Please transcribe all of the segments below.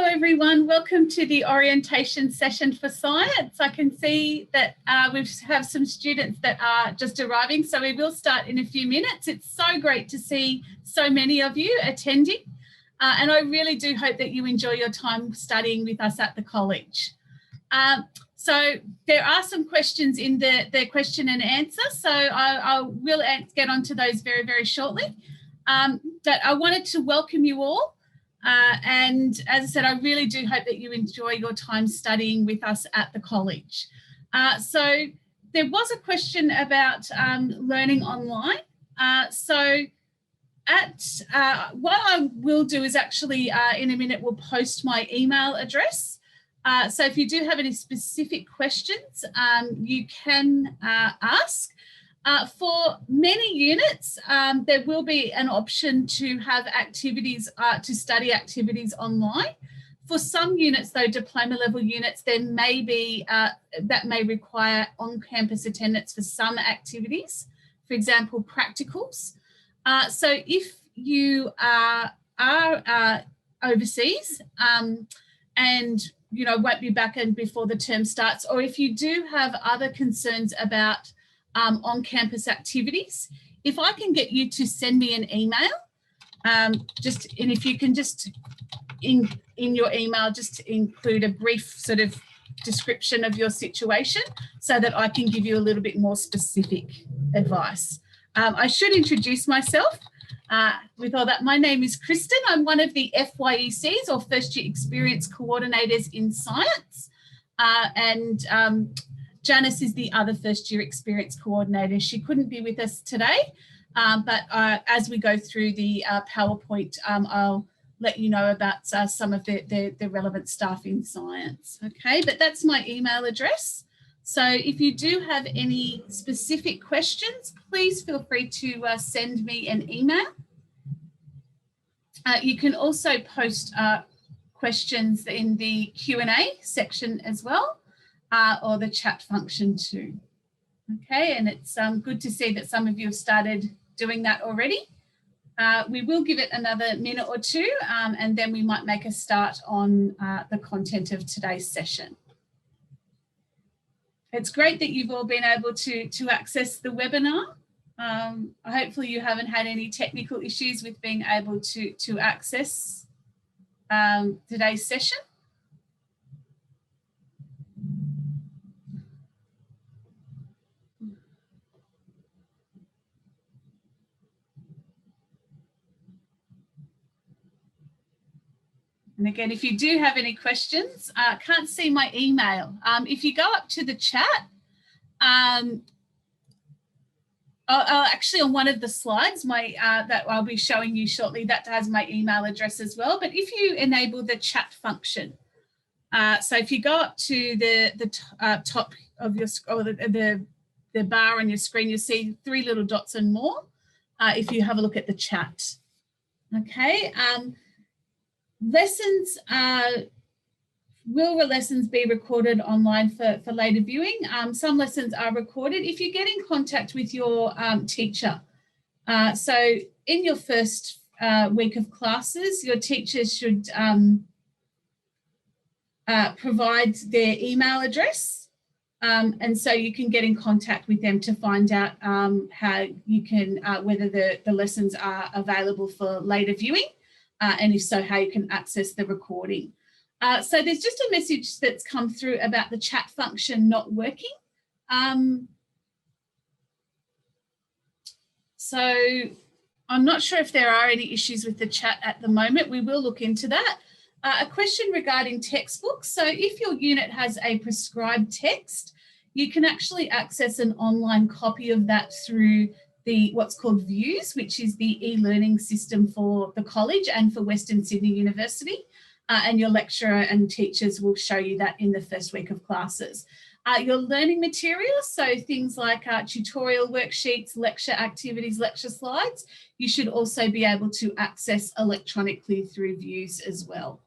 everyone. Welcome to the orientation session for science. I can see that we have some students that are just arriving, so we will start in a few minutes. It's so great to see so many of you attending, and I really do hope that you enjoy your time studying with us at the college. So there are some questions in the question and answer, so I will get onto those very, very shortly. But I wanted to welcome you all. And as I said, I really do hope that you enjoy your time studying with us at the college. So there was a question about learning online. What I will do is actually in a minute we'll post my email address. So if you do have any specific questions, you can ask. For many units, there will be an option to have activities, to study activities online. For some units, though, diploma level units, there may be, that may require on-campus attendance for some activities, for example, practicals. So if you are overseas and won't be back in before the term starts, or if you do have other concerns about on-campus activities, if I can get you to send me an email, and if you can just in your email just include a brief sort of description of your situation so that I can give you a little bit more specific advice. I should introduce myself with all that. My name is Kristen. I'm one of the FYECs, or First Year Experience Coordinators in Science, Janice is the other first year experience coordinator. She couldn't be with us today, but as we go through the PowerPoint, I'll let you know about some of the relevant staff in science. Okay, but that's my email address. So if you do have any specific questions, please feel free to send me an email. You can also post questions in the Q&A section as well. Or the chat function too. Okay, and it's good to see that some of you have started doing that already. We will give it another minute or two, and then we might make a start on the content of today's session. It's great that you've all been able to access the webinar. Hopefully you haven't had any technical issues with being able to access today's session. And again, if you do have any questions, can't see my email. If you go up to the chat, I'll actually on one of the slides, that I'll be showing you shortly, that has my email address as well. But if you enable the chat function, so if you go up to the top of your, or the bar on your screen, you'll see 3 little dots and more. If you have a look at the chat, okay. Lessons will the lessons be recorded online for later viewing? Some lessons are recorded. If you get in contact with your teacher, so in your first week of classes, your teachers should provide their email address, and so you can get in contact with them to find out how you can, whether the lessons are available for later viewing. And if so, how you can access the recording. So there's just a message that's come through about the chat function not working. So I'm not sure if there are any issues with the chat at the moment. We will look into that. A question regarding textbooks. So if your unit has a prescribed text, you can actually access an online copy of that through what's called Views, which is the e-learning system for the college and for Western Sydney University. And your lecturer and teachers will show you that in the first week of classes. Your learning materials, so things like tutorial worksheets, lecture activities, lecture slides, you should also be able to access electronically through Views as well.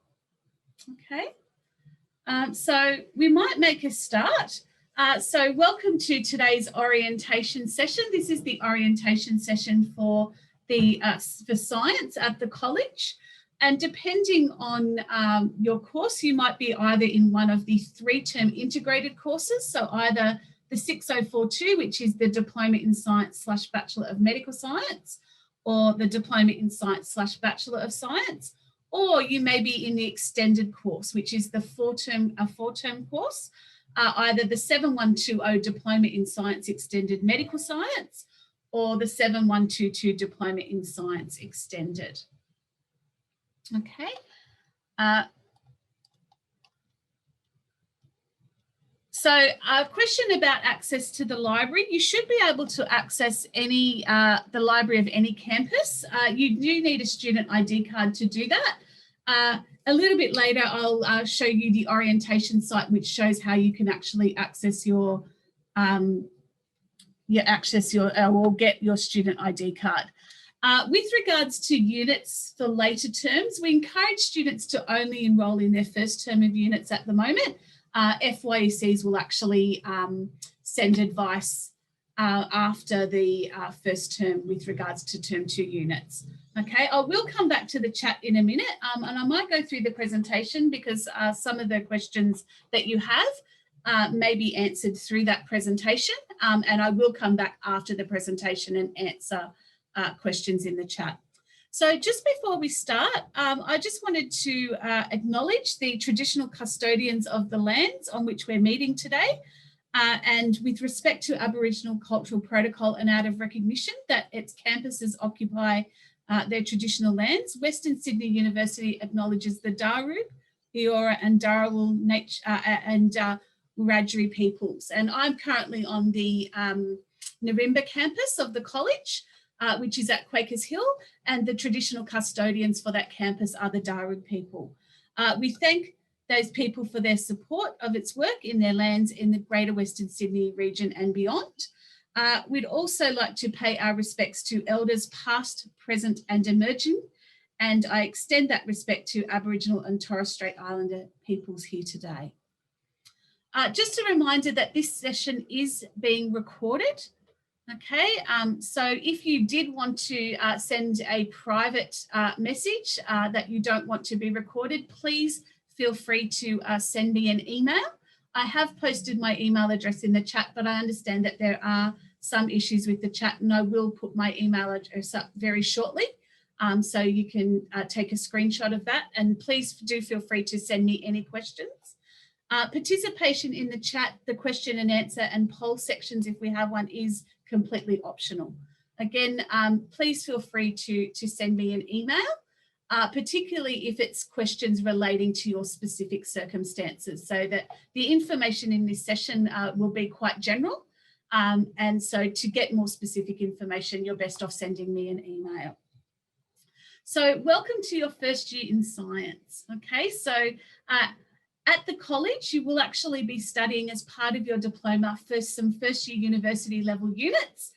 Okay, so we might make a start. So welcome to today's orientation session. This is the orientation session for science at the college. And depending on your course, you might be either in one of the 3-term integrated courses, so either the 6042, which is the Diploma in Science / Bachelor of Medical Science, or the Diploma in Science / Bachelor of Science, or you may be in the extended course, which is the 4-term course, either the 7120 Diploma in Science Extended Medical Science, or the 7122 Diploma in Science Extended. Okay. So a question about access to the library. You should be able to access the library of any campus. You do need a student ID card to do that. A little bit later, I'll show you the orientation site, which shows how you can actually access or get your student ID card. With regards to units for later terms, we encourage students to only enrol in their first term of units at the moment. FYECs will actually send advice after the first term with regards to term 2 units. Okay, I will come back to the chat in a minute, and I might go through the presentation because some of the questions that you have may be answered through that presentation, and I will come back after the presentation and answer questions in the chat. So just before we start, I just wanted to acknowledge the traditional custodians of the lands on which we're meeting today. And with respect to Aboriginal cultural protocol and out of recognition that its campuses occupy their traditional lands, Western Sydney University acknowledges the Darug, Eora and Dharawal Wiradjuri peoples. And I'm currently on the Nirimba campus of the college, which is at Quakers Hill, and the traditional custodians for that campus are the Darug people. We thank those people for their support of its work in their lands in the Greater Western Sydney region and beyond. We'd also like to pay our respects to elders past, present and emerging, and I extend that respect to Aboriginal and Torres Strait Islander peoples here today. Just a reminder that this session is being recorded. Okay, so if you did want to send a private message that you don't want to be recorded, please feel free to send me an email. I have posted my email address in the chat, but I understand that there are some issues with the chat, and I will put my email address up very shortly. So you can take a screenshot of that, and please do feel free to send me any questions. Participation in the chat, the question and answer and poll sections, if we have one, is completely optional. Again, please feel free to send me an email, particularly if it's questions relating to your specific circumstances, so that the information in this session will be quite general. And so to get more specific information, you're best off sending me an email. So welcome to your first year in science. Okay, so at the college, you will actually be studying as part of your diploma some first year university level units.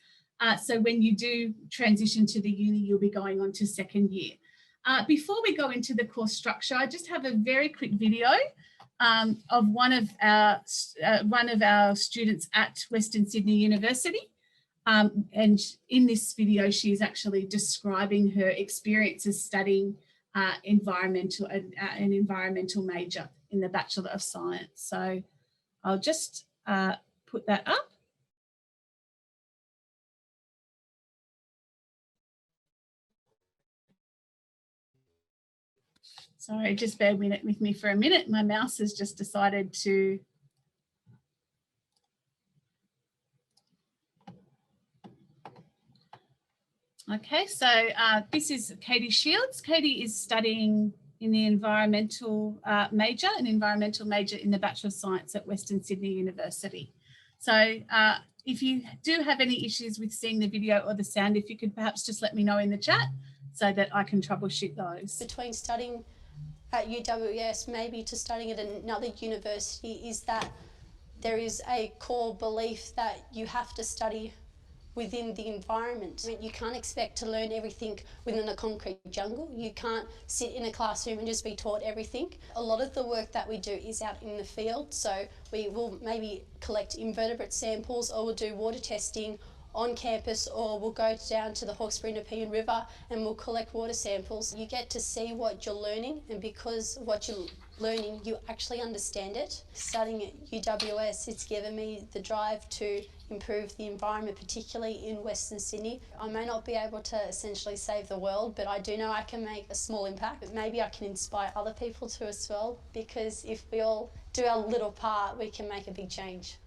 So when you do transition to the uni, you'll be going on to second year. Before we go into the course structure, I just have a very quick video of one of our students at Western Sydney University. And in this video, she's actually describing her experiences studying an environmental major in the Bachelor of Science. So I'll just put that up. Sorry, just bear with me for a minute. My mouse has just decided to Okay, so this is Katie Shields. Katie is studying in the environmental major in the Bachelor of Science at Western Sydney University. So if you do have any issues with seeing the video or the sound, if you could perhaps just let me know in the chat so that I can troubleshoot those. Between studying at UWS maybe to studying at another university is that there is a core belief that you have to study within the environment. You can't expect to learn everything within a concrete jungle. You can't sit in a classroom and just be taught everything. A lot of the work that we do is out in the field, so we will maybe collect invertebrate samples, or we'll do water testing, on campus, or we'll go down to the Hawkesbury Nepean River and we'll collect water samples. You get to see what you're learning, and because what you're learning, you actually understand it. Studying at UWS, it's given me the drive to improve the environment, particularly in Western Sydney. I may not be able to essentially save the world, but I do know I can make a small impact. But maybe I can inspire other people to as well, because if we all do our little part, we can make a big change.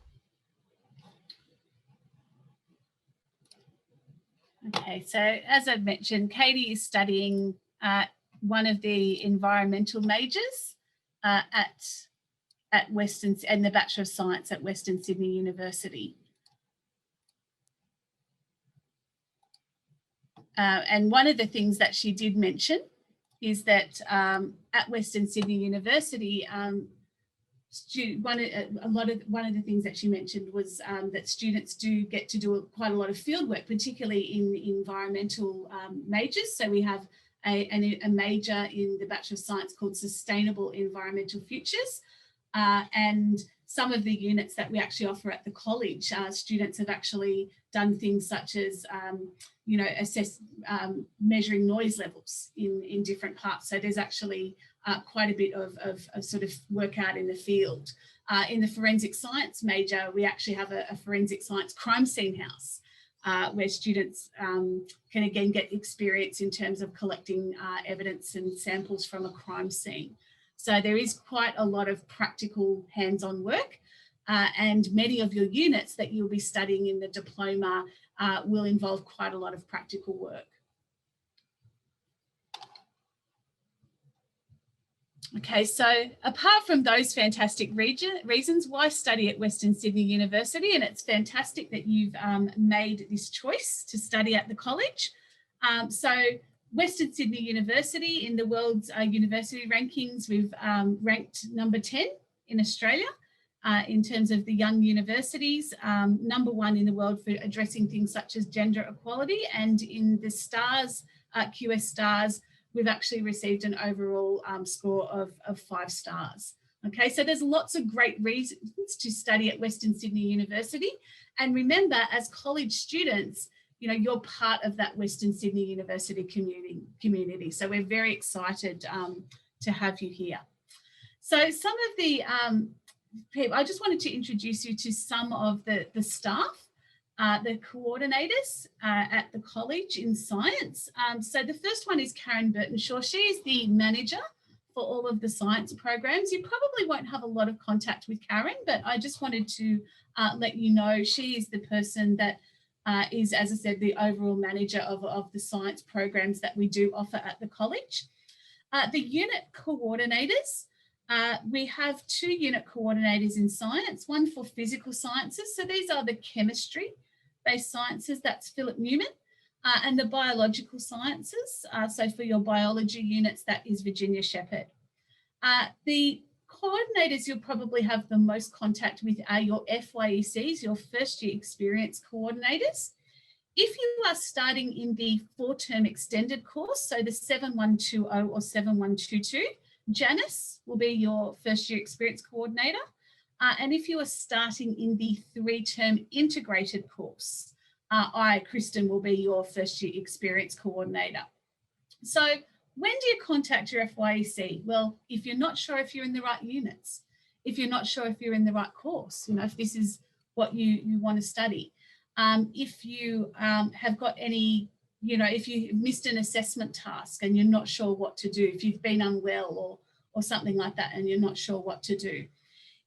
Okay, so as I've mentioned, Katie is studying one of the environmental majors at Western, and the Bachelor of Science at Western Sydney University. And one of the things that she did mention is that at Western Sydney University, one of the things that she mentioned was that students do get to do quite a lot of field work, particularly in environmental majors. So we have a major in the Bachelor of Science called Sustainable Environmental Futures. And some of the units that we actually offer at the college, students have actually done things such as, assess measuring noise levels in different parts. So there's actually quite a bit of sort of work out in the field. In the forensic science major, we actually have a forensic science crime scene house where students can again get experience in terms of collecting evidence and samples from a crime scene. So there is quite a lot of practical hands-on work, and many of your units that you'll be studying in the diploma will involve quite a lot of practical work. Okay, so apart from those fantastic reasons, why study at Western Sydney University? And it's fantastic that you've made this choice to study at the college. So Western Sydney University, in the world's university rankings, we've ranked number 10 in Australia in terms of the young universities, number 1 in the world for addressing things such as gender equality, and in the STARS, QS STARS, we've actually received an overall score of 5 stars. Okay, so there's lots of great reasons to study at Western Sydney University. And remember, as college students, you're part of that Western Sydney University community. So we're very excited to have you here. So some of the people, I just wanted to introduce you to some of the staff, the coordinators at the college in science. So the first one is Karen Burtonshaw. She is the manager for all of the science programs. You probably won't have a lot of contact with Karen, but I just wanted to let you know she is the person that is, as I said, the overall manager of the science programs that we do offer at the college. The unit coordinators, we have 2 unit coordinators in science, one for physical sciences. So these are the chemistry-based sciences, that's Philip Newman, and the biological sciences. So for your biology units, that is Virginia Shepherd. The coordinators you'll probably have the most contact with are your FYECs, your first year experience coordinators. If you are starting in the 4-term extended course, so the 7120 or 7122, Janice will be your first year experience coordinator. And if you are starting in the 3-term integrated course, Kristen, will be your first year experience coordinator. So when do you contact your FYEC? Well, if you're not sure if you're in the right units, if you're not sure if you're in the right course, if this is what you want to study, if you have got any, if you missed an assessment task and you're not sure what to do, if you've been unwell or something like that and you're not sure what to do.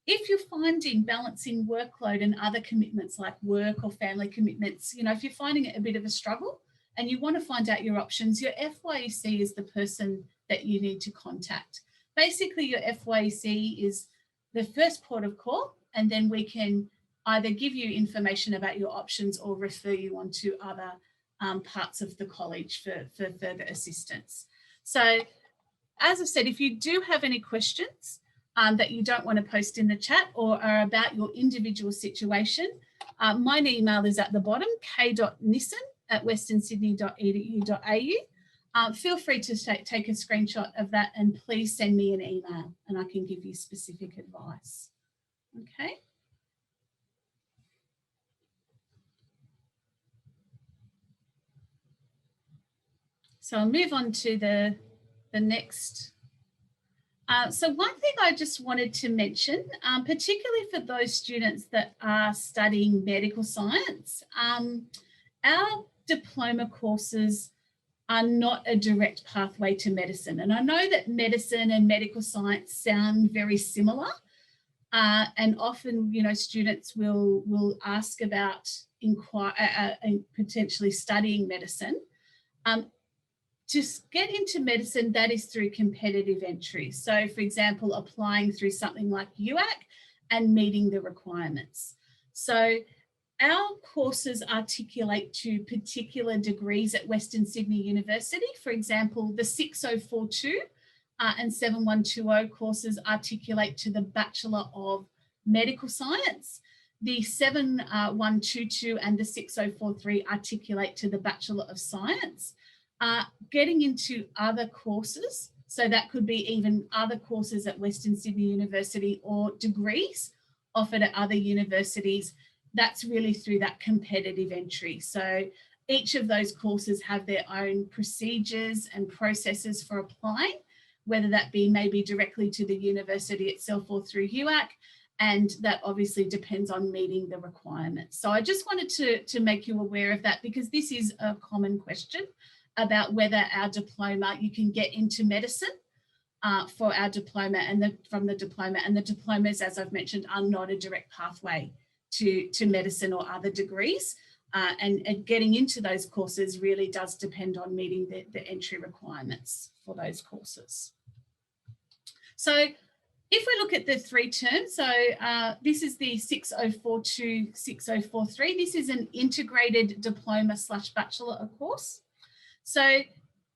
If you're finding balancing workload and other commitments like work or family commitments, if you're finding it a bit of a struggle, and you want to find out your options, your FYEC is the person that you need to contact. Basically, your FYEC is the first port of call, and then we can either give you information about your options or refer you on to other parts of the college for further assistance. So, as I said, if you do have any questions that you don't want to post in the chat or are about your individual situation, my email is at the bottom, k.nissen@westernsydney.edu.au. Feel free to take a screenshot of that and please send me an email and I can give you specific advice. Okay. So I'll move on to the next. So one thing I just wanted to mention, particularly for those students that are studying medical science, our diploma courses are not a direct pathway to medicine. And I know that medicine and medical science sound very similar. And often, students will ask about potentially studying medicine. To get into medicine, that is through competitive entry. So, for example, applying through something like UAC and meeting the requirements. So our courses articulate to particular degrees at Western Sydney University. For example, the 6042 and 7120 courses articulate to the Bachelor of Medical Science. The 7122 and the 6043 articulate to the Bachelor of Science. Getting into other courses, so that could be even other courses at Western Sydney University or degrees offered at other universities, that's really through that competitive entry. So each of those courses have their own procedures and processes for applying, whether that be maybe directly to the university itself or through UAC, and that obviously depends on meeting the requirements. So I just wanted to make you aware of that, because this is a common question about whether our diploma, you can get into medicine for our diploma and from the diploma, and the diplomas, as I've mentioned, are not a direct pathway to medicine or other degrees. And getting into those courses really does depend on meeting the entry requirements for those courses. So if we look at the 3 terms, so this is the 6042, 6043. This is an integrated diploma / bachelor course. So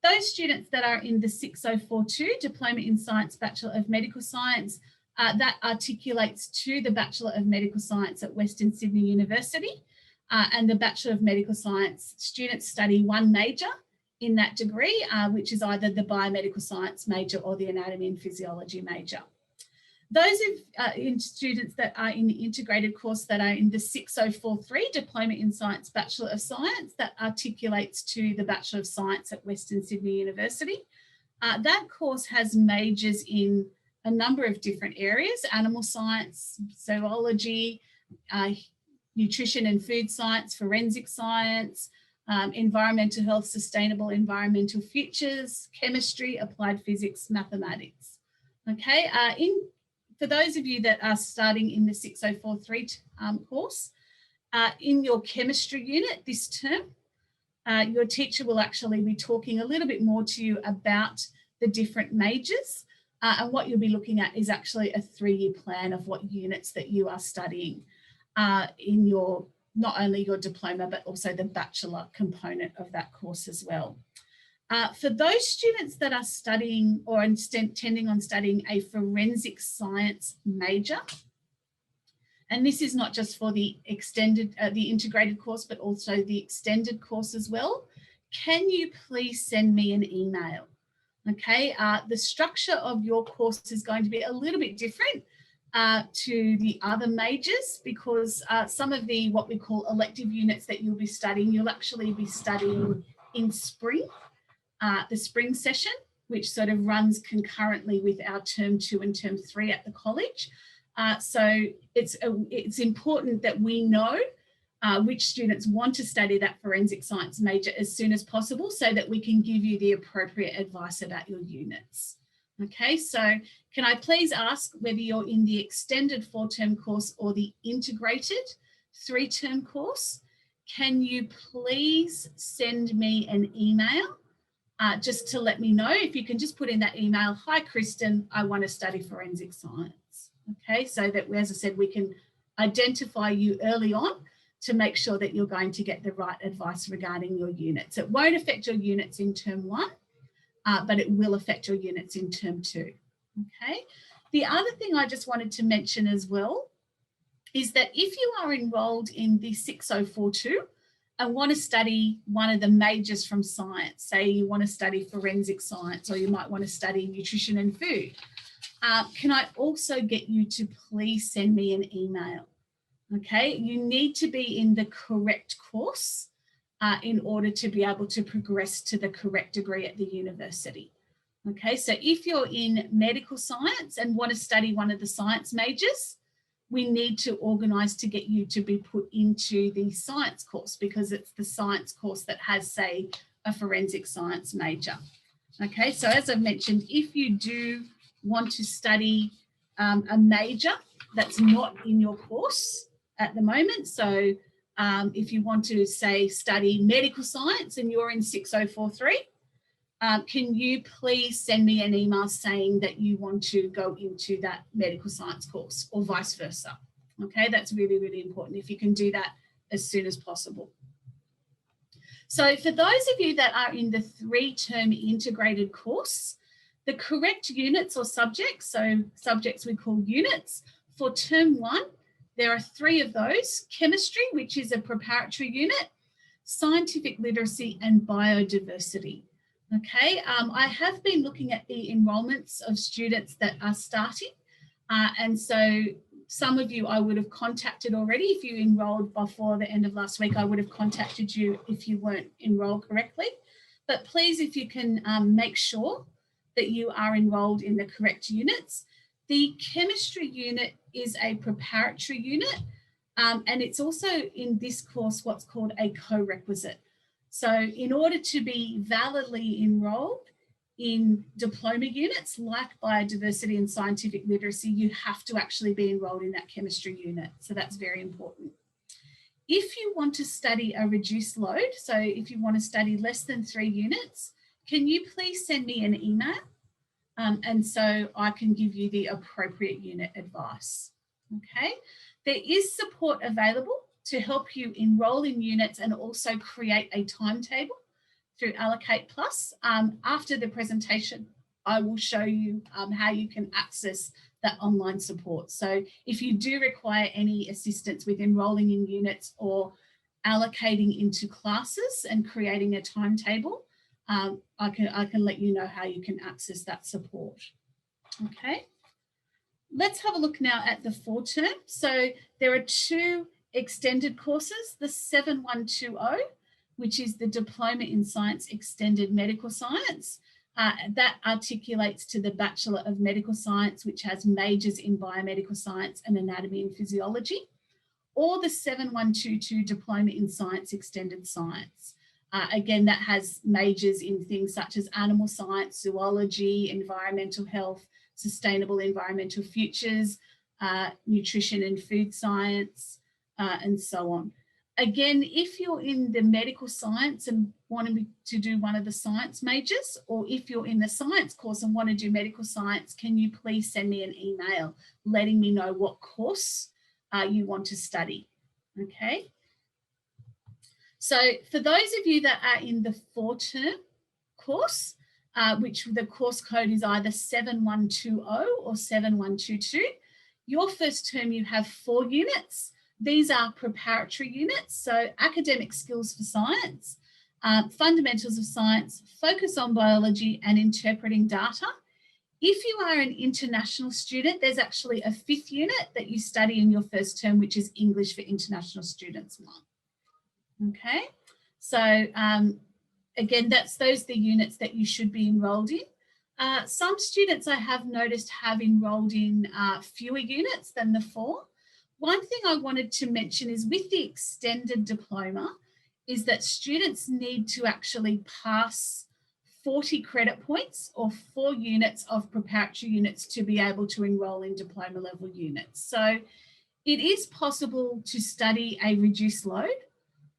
those students that are in the 6042, Diploma in Science, Bachelor of Medical Science, that articulates to the Bachelor of Medical Science at Western Sydney University. And the Bachelor of Medical Science students study one major in that degree, which is either the Biomedical Science major or the Anatomy and Physiology major. Those students that are in the integrated course that are in the 6043, Diploma in Science, Bachelor of Science, that articulates to the Bachelor of Science at Western Sydney University. That course has majors in a number of different areas: animal science, zoology, nutrition and food science, forensic science, environmental health, sustainable environmental futures, chemistry, applied physics, mathematics. Okay, for those of you that are starting in the 6043 course, in your chemistry unit this term, your teacher will actually be talking a little bit more to you about the different majors, and what you'll be looking at is actually a 3-year plan of what units that you are studying in your, not only your diploma, but also the bachelor component of that course as well. For those students that are studying or intending on studying a forensic science major, and this is not just for the extended, the integrated course, but also the extended course as well, can you please send me an email? Okay, the structure of your course is going to be a little bit different to the other majors, because some of the what we call elective units that you'll be studying, you'll actually be studying in spring, the spring session, which sort of runs concurrently with our term 2 and term 3 at the college. So it's important that we know which students want to study that forensic science major as soon as possible, so that we can give you the appropriate advice about your units. Okay, so can I please ask whether you're in the extended 4-term course or the integrated 3-term course? Can you please send me an email just to let me know? If you can just put in that email, "Hi Kristen, I want to study forensic science." Okay, so that, as I said, we can identify you early on to make sure that you're going to get the right advice regarding your units. It won't affect your units in term 1, but it will affect your units in term 2. Okay. The other thing I just wanted to mention as well is that if you are enrolled in the 6042 and want to study one of the majors from science, say you want to study forensic science, or you might want to study nutrition and food, can I also get you to please send me an email? Okay, you need to be in the correct course in order to be able to progress to the correct degree at the university. Okay, so if you're in medical science and want to study one of the science majors, we need to organise to get you to be put into the science course, because it's the science course that has, say, a forensic science major. Okay, so as I've mentioned, if you do want to study a major that's not in your course at the moment, so if you want to, say, study medical science and you're in 6043, can you please send me an email saying that you want to go into that medical science course, or vice versa? Okay, that's really, really important if you can do that as soon as possible. So for those of you that are in the 3-term integrated course, the correct units or subjects, so subjects we call units, for term 1, there are 3 of those: chemistry, which is a preparatory unit, scientific literacy, and biodiversity. Okay, I have been looking at the enrolments of students that are starting, and so some of you I would have contacted already. If you enrolled before the end of last week, I would have contacted you if you weren't enrolled correctly. But please, if you can make sure that you are enrolled in the correct units. The chemistry unit is a preparatory unit, and it's also in this course what's called a co-requisite. So in order to be validly enrolled in diploma units like biodiversity and scientific literacy, you have to actually be enrolled in that chemistry unit. So that's very important. If you want to study a reduced load, so if you want to study less than 3 units, can you please send me an email? And so I can give you the appropriate unit advice. Okay, there is support available to help you enroll in units and also create a timetable through Allocate Plus. After the presentation, I will show you how you can access that online support. So if you do require any assistance with enrolling in units or allocating into classes and creating a timetable, I can let you know how you can access that support. Okay, let's have a look now at the 4-term. So there are 2 extended courses, the 7120, which is the Diploma in Science Extended Medical Science. That articulates to the Bachelor of Medical Science, which has majors in biomedical science and anatomy and physiology, or the 7122 Diploma in Science Extended Science. Again, that has majors in things such as animal science, zoology, environmental health, sustainable environmental futures, nutrition and food science, and so on. Again, if you're in the medical science and wanting to do one of the science majors, or if you're in the science course and want to do medical science, can you please send me an email letting me know what course you want to study? Okay. So for those of you that are in the 4-term course, which the course code is either 7120 or 7122, your first term you have 4 units. These are preparatory units, so academic skills for science, fundamentals of science, focus on biology and interpreting data. If you are an international student, there's actually a 5th unit that you study in your first term, which is English for International Students 1. Okay, so again, those are the units that you should be enrolled in. Some students I have noticed have enrolled in fewer units than the 4. One thing I wanted to mention is with the extended diploma is that students need to actually pass 40 credit points or 4 units of preparatory units to be able to enroll in diploma level units. So it is possible to study a reduced load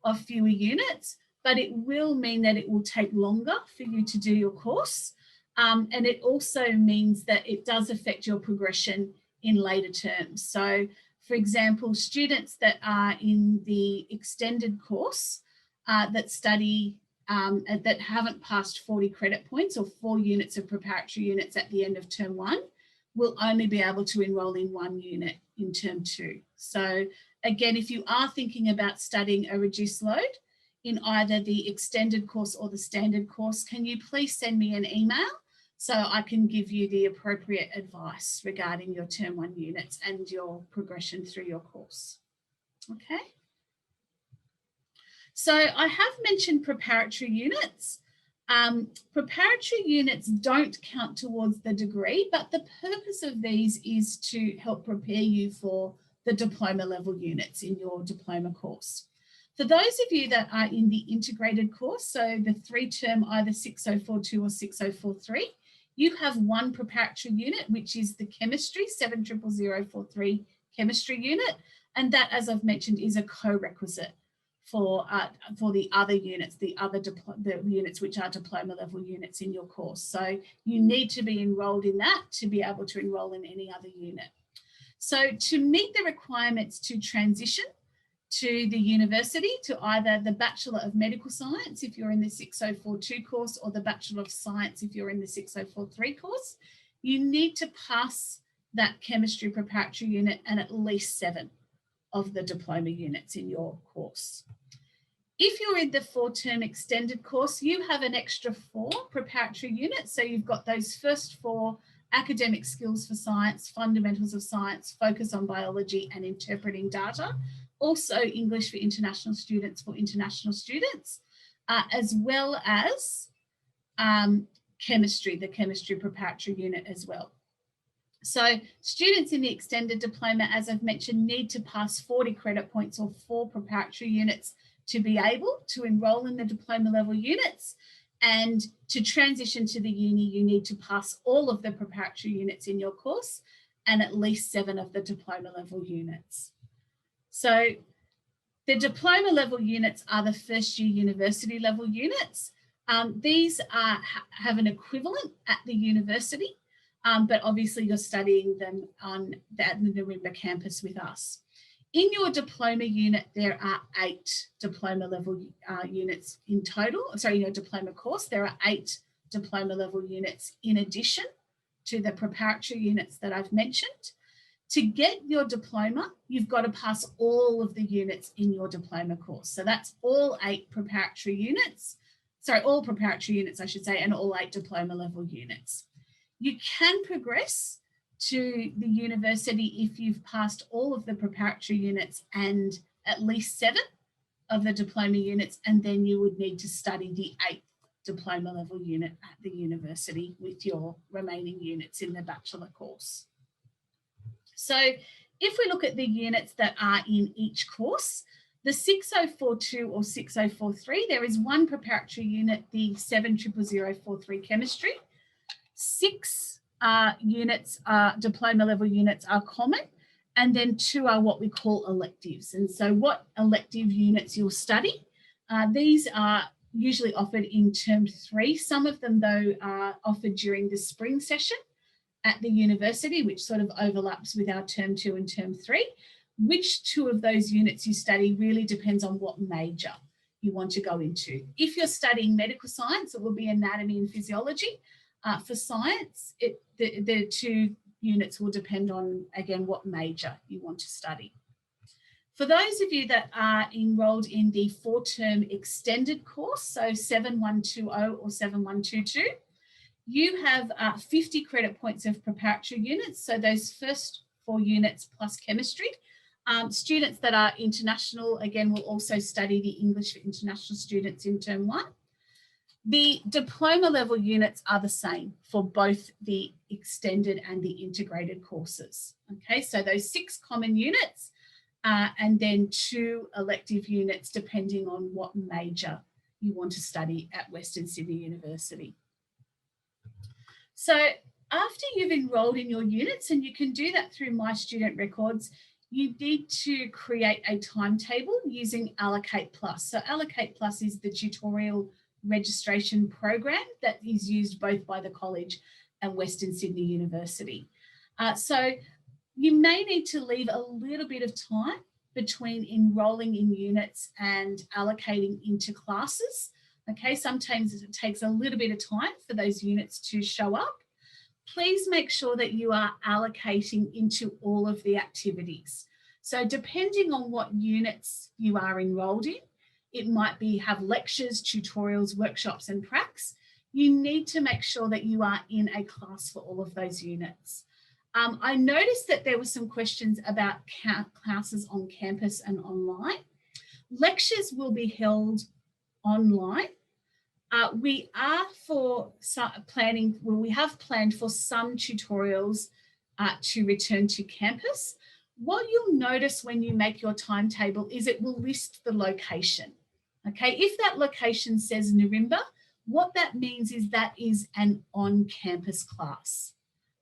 of fewer units, but it will mean that it will take longer for you to do your course. And it also means that it does affect your progression in later terms. So for example, students that are in the extended course that study that haven't passed 40 credit points or 4 units of preparatory units at the end of term 1 will only be able to enroll in 1 unit in term 2. So again, if you are thinking about studying a reduced load in either the extended course or the standard course, can you please send me an email so I can give you the appropriate advice regarding your term 1 units and your progression through your course. Okay. So I have mentioned preparatory units. Preparatory units don't count towards the degree, but the purpose of these is to help prepare you for the diploma level units in your diploma course. For those of you that are in the integrated course, so the 3-term either 6042 or 6043, you have one preparatory unit, which is the chemistry 700043 chemistry unit. And that, as I've mentioned, is a co-requisite for the other units, the units which are diploma level units in your course. So you need to be enrolled in that to be able to enroll in any other unit. So to meet the requirements to transition to the university, to either the Bachelor of Medical Science if you're in the 6042 course, or the Bachelor of Science if you're in the 6043 course, you need to pass that chemistry preparatory unit and at least 7 of the diploma units in your course. If you're in the 4-term extended course, you have an extra 4 preparatory units. So you've got those first 4: academic skills for science, fundamentals of science, focus on biology and interpreting data. Also English for international students, as well as chemistry, the chemistry preparatory unit as well. So students in the extended diploma, as I've mentioned, need to pass 40 credit points or 4 preparatory units to be able to enroll in the diploma level units. And to transition to the uni, you need to pass all of the preparatory units in your course and at least 7 of the diploma level units. So the diploma level units are the first year university level units. These have an equivalent at the university, but obviously you're studying them on the Nirimba campus with us. In your diploma unit, there are 8 diploma level units in total. Sorry, in your diploma course, there are 8 diploma level units in addition to the preparatory units that I've mentioned. To get your diploma, you've got to pass all of the units in your diploma course. So that's all 8 preparatory units. Sorry, all preparatory units, I should say, and all 8 diploma level units. You can progress to the university if you've passed all of the preparatory units and at least 7 of the diploma units, and then you would need to study the 8th diploma level unit at the university with your remaining units in the bachelor course. So if we look at the units that are in each course, the 6042 or 6043, there is one preparatory unit, the 700043 chemistry. 6 units, diploma level units, are common, and then 2 are what we call electives. And so what elective units you'll study, these are usually offered in term 3. Some of them, though, are offered during the spring session at the university, which sort of overlaps with our term 2 and term 3. Which 2 of those units you study really depends on what major you want to go into. If you're studying medical science, it will be anatomy and physiology. For science, the 2 units will depend on, again, what major you want to study. For those of you that are enrolled in the 4-term extended course, so 7120 or 7122, you have 50 credit points of preparatory units. So those first 4 units plus chemistry. Students that are international, again, will also study the English for international students in term 1. The diploma level units are the same for both the extended and the integrated courses. Okay, so those 6 common units and then 2 elective units depending on what major you want to study at Western Sydney University. So after you've enrolled in your units, and you can do that through My Student Records, you need to create a timetable using Allocate Plus. So Allocate Plus is the tutorial registration program that is used both by the college and Western Sydney University. So you may need to leave a little bit of time between enrolling in units and allocating into classes. Okay, sometimes it takes a little bit of time for those units to show up. Please make sure that you are allocating into all of the activities. So depending on what units you are enrolled in, it might be have lectures, tutorials, workshops and pracs. You need to make sure that you are in a class for all of those units. I noticed that there were some questions about classes on campus and online. Lectures will be held online. We are we have planned for some tutorials to return to campus. What you'll notice when you make your timetable is it will list the location. Okay, if that location says Nirimba, what that means is that is an on-campus class.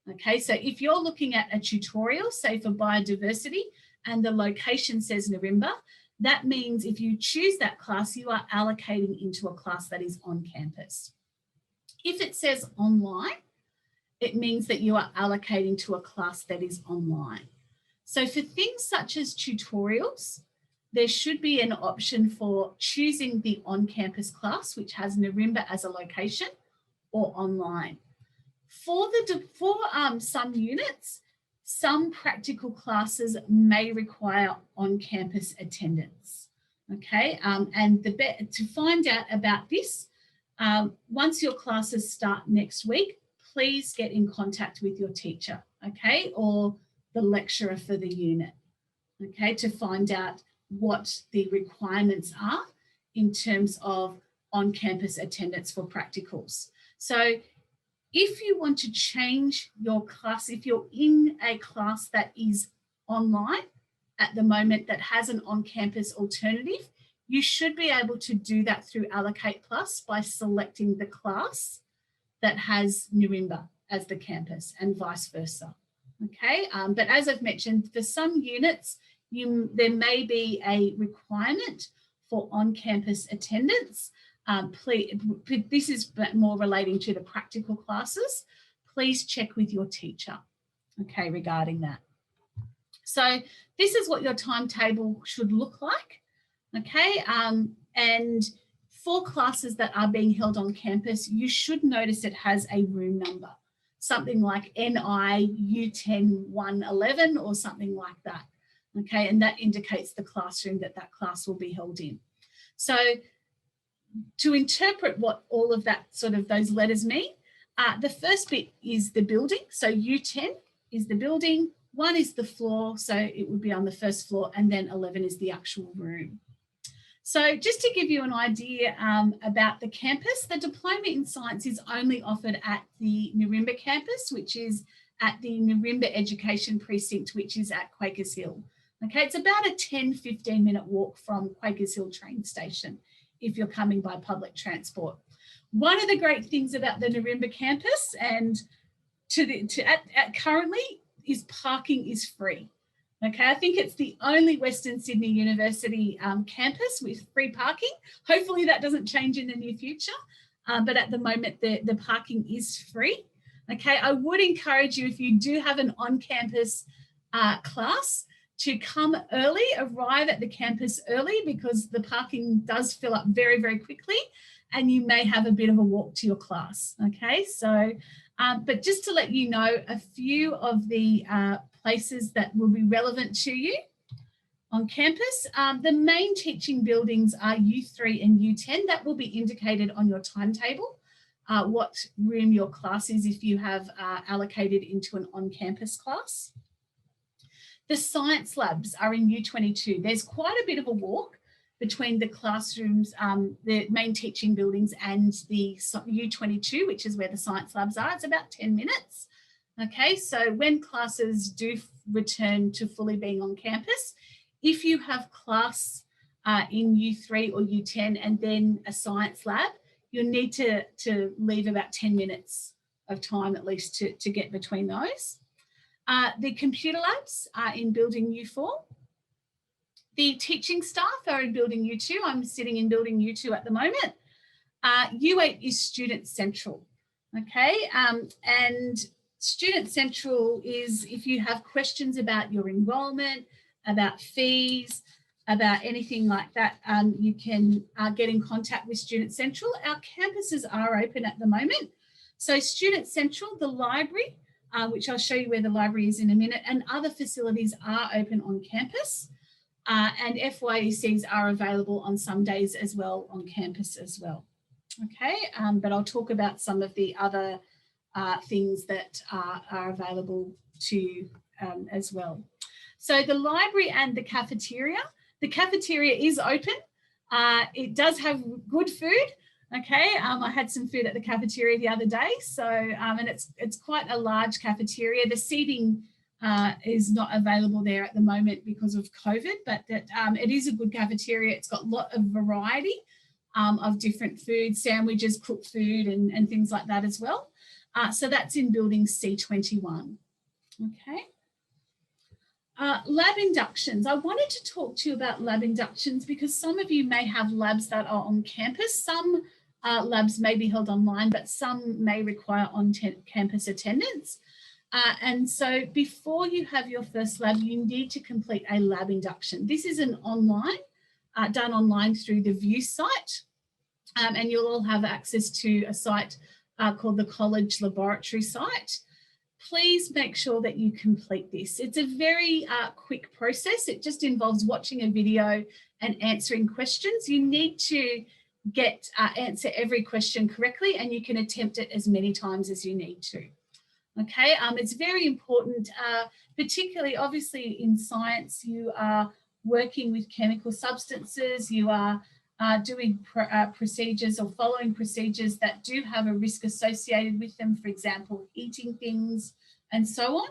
Okay, so if you're looking at a tutorial, say for biodiversity, and the location says Nirimba, that means if you choose that class, you are allocating into a class that is on campus. If it says online, it means that you are allocating to a class that is online. So for things such as tutorials, there should be an option for choosing the on-campus class, which has Nirimba as a location, or online. For some units, some practical classes may require on-campus attendance. Okay, and to find out about this, once your classes start next week, please get in contact with your teacher, okay, or the lecturer for the unit, okay, to find out what the requirements are in terms of on-campus attendance for practicals. So if you want to change your class, if you're in a class that is online at the moment that has an on-campus alternative, you should be able to do that through Allocate Plus by selecting the class that has Nirimba as the campus and vice versa. Okay, but as I've mentioned, for some units, there may be a requirement for on-campus attendance. This is more relating to the practical classes. Please check with your teacher, okay, regarding that. So this is what your timetable should look like, okay, and for classes that are being held on campus, you should notice it has a room number, something like NI U10 111 or something like that, okay, and that indicates the classroom that that class will be held in. So to interpret what all of that those letters mean, the first bit is the building. So U10 is the building, 1 is the floor, so it would be on the first floor, and then 11 is the actual room. So just to give you an idea about the campus, the Diploma in Science is only offered at the Nirimba campus, which is at the Nirimba Education Precinct, which is at Quakers Hill. Okay, it's about a 10-15 minute walk from Quakers Hill train station if you're coming by public transport. One of the great things about the Nirimba campus and currently is parking is free. Okay, I think it's the only Western Sydney University campus with free parking. Hopefully that doesn't change in the near future, but at the moment the parking is free. Okay, I would encourage you, if you do have an on-campus class, to come early, arrive at the campus early, because the parking does fill up very, very quickly and you may have a bit of a walk to your class. Okay, so, but just to let you know, a few of the places that will be relevant to you on campus. The main teaching buildings are U3 and U10. That will be indicated on your timetable, what room your class is if you have allocated into an on-campus class. The science labs are in U22. There's quite a bit of a walk between the classrooms, the main teaching buildings, and the U22, which is where the science labs are. It's about 10 minutes. Okay, so when classes do return to fully being on campus, if you have class in U3 or U10 and then a science lab, you'll need to leave about 10 minutes of time at least to get between those. The computer labs are in building U4. The teaching staff are in building U2. I'm sitting in building U2 at the moment. U8 is Student Central, okay? And Student Central is if you have questions about your enrolment, about fees, about anything like that, you can get in contact with Student Central. Our campuses are open at the moment. So Student Central, the library, which I'll show you where the library is in a minute, and other facilities are open on campus. And FYECs are available on some days as well on campus as well. Okay, but I'll talk about some of the other things that are available to you as well. So the library and the cafeteria The cafeteria is open. It does have good food. Okay, I had some food at the cafeteria the other day. So, and it's quite a large cafeteria. The seating is not available there at the moment because of COVID, but it is a good cafeteria. It's got a lot of variety of different foods, sandwiches, cooked food, and things like that as well. So that's in building C21. Okay. Lab inductions. I wanted to talk to you about lab inductions because some of you may have labs that are on campus. Some labs may be held online, but some may require on-campus attendance. And so before you have your first lab, you need to complete a lab induction. This is an online, done online through the VUE site. And you'll all have access to a site called the College Laboratory site. Please make sure that you complete this. It's a very quick process. It just involves watching a video and answering questions. You need to answer every question correctly, and you can attempt it as many times as you need to. Okay, it's very important, particularly obviously in science, you are working with chemical substances, you are doing procedures or following procedures that do have a risk associated with them, for example, heating things and so on.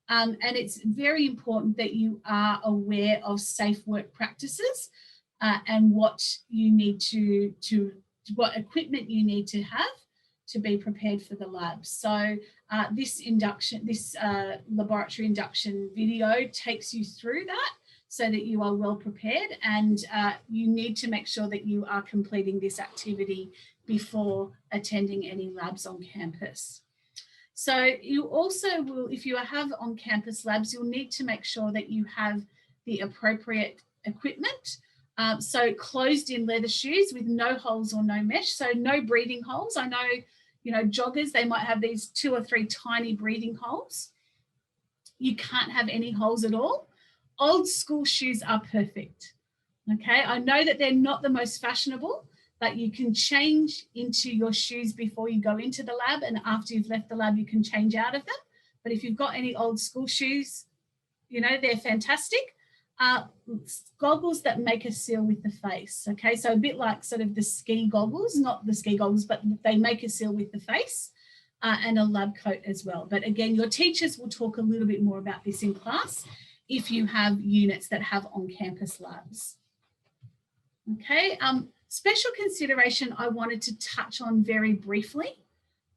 And it's very important that you are aware of safe work practices and what you need what equipment you need to have to be prepared for the lab. So this laboratory induction video takes you through that, so that you are well prepared, and you need to make sure that you are completing this activity before attending any labs on campus. So you also will, if you have on-campus labs, you'll need to make sure that you have the appropriate equipment. So closed-in leather shoes with no holes or no mesh, so no breathing holes. I know, you know, joggers, they might have these 2 or 3 tiny breathing holes. You can't have any holes at all. Old school shoes are perfect. Okay, I know that they're not the most fashionable, but you can change into your shoes before you go into the lab, and after you've left the lab, you can change out of them. But if you've got any old school shoes, you know, they're fantastic. Goggles that make a seal with the face. Okay, so a bit like sort of the ski goggles, not the ski goggles, but they make a seal with the face, and a lab coat as well. But again, your teachers will talk a little bit more about this in class if you have units that have on-campus labs. Okay, special consideration I wanted to touch on very briefly.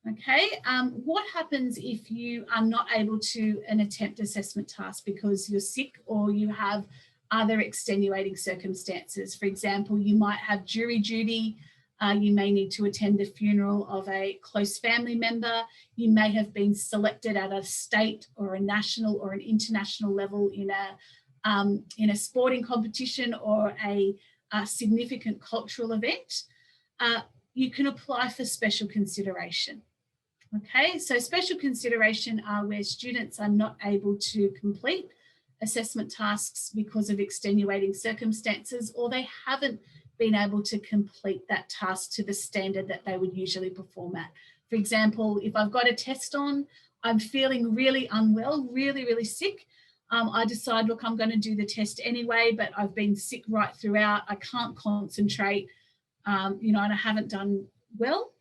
Okay, what happens if you are not able to attempt assessment task because you're sick or you have other extenuating circumstances? For example, you might have jury duty, you may need to attend the funeral of a close family member, you may have been selected at a state or a national or an international level in a sporting competition or a significant cultural event. You can apply for special consideration. Okay, so special consideration are where students are not able to complete assessment tasks because of extenuating circumstances, or they haven't been able to complete that task to the standard that they would usually perform at. For example, if I've got a test on, I'm feeling really unwell, really sick, I decide, look, I'm going to do the test anyway, but I've been sick right throughout, I can't concentrate, you know, and I haven't done well,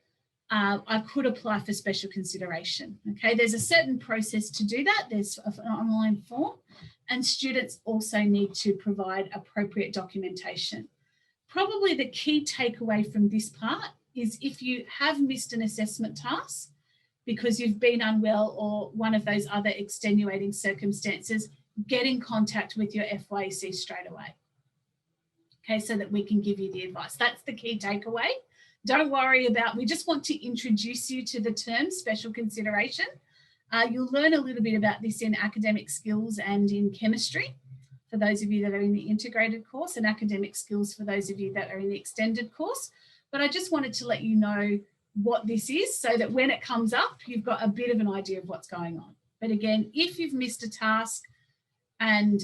I could apply for special consideration. Okay, there's a certain process to do that. There's an online form, and students also need to provide appropriate documentation. Probably the key takeaway from this part is if you have missed an assessment task because you've been unwell or one of those other extenuating circumstances, get in contact with your FYEC straight away. Okay, so that we can give you the advice. That's the key takeaway. Don't worry about, we just want to introduce you to the term special consideration. You'll learn a little bit about this in academic skills and in chemistry for those of you that are in the integrated course, and academic skills for those of you that are in the extended course. But I just wanted to let you know what this is so that when it comes up, you've got a bit of an idea of what's going on. But again, if you've missed a task and,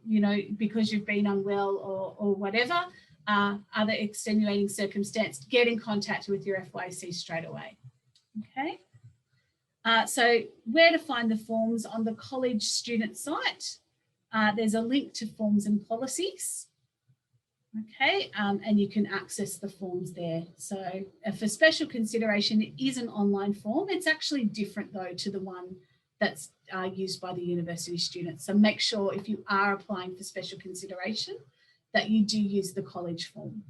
you know, because you've been unwell or whatever, other extenuating circumstance, get in contact with your FYEC straight away. Okay. So where to find the forms? On the college student site, there's a link to forms and policies. Okay, and you can access the forms there. So for special consideration, it is an online form. It's actually different though to the one that's used by the university students. So make sure if you are applying for special consideration that you do use the college form.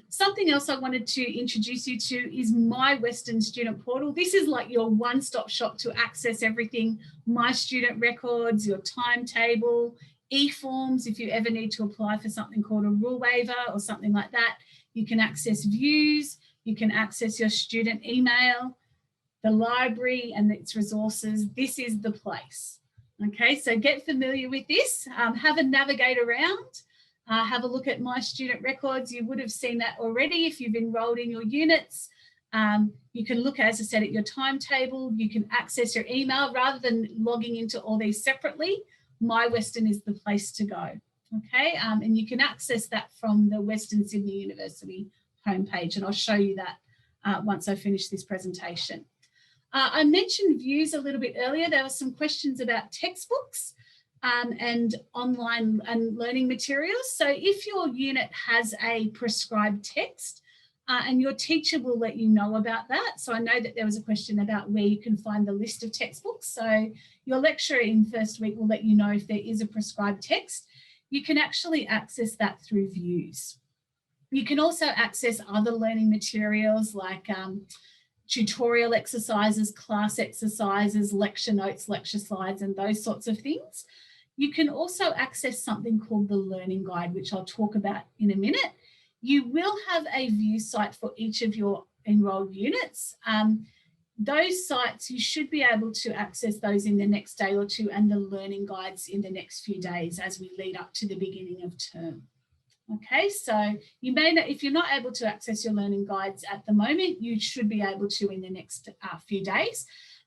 Something else I wanted to introduce you to is My Western Student Portal. This is like your one-stop shop to access everything, My Student Records, your timetable, e-forms if you ever need to apply for something called a rule waiver or something like that. You can access views, you can access your student email, the library and its resources. This is the place. Okay, so get familiar with this, have a navigate around. Have a look at My Student Records. You would have seen that already if you've enrolled in your units. You can look, as I said, at your timetable. You can access your email rather than logging into all these separately. My Western is the place to go. Okay, and you can access that from the Western Sydney University homepage, and I'll show you that once I finish this presentation. I mentioned views a little bit earlier. There were some questions about textbooks and online and learning materials. So if your unit has a prescribed text and your teacher will let you know about that. So I know that there was a question about where you can find the list of textbooks. So your lecturer in first week will let you know if there is a prescribed text. You can actually access that through views. You can also access other learning materials like tutorial exercises, class exercises, lecture notes, lecture slides, and those sorts of things. You can also access something called the Learning Guide, which I'll talk about in a minute. You will have a view site for each of your enrolled units. Those sites, you should be able to access those in the next day or two, and the learning guides in the next few days as we lead up to the beginning of term. Okay, so you may not, if you're not able to access your learning guides at the moment, you should be able to in the next few days.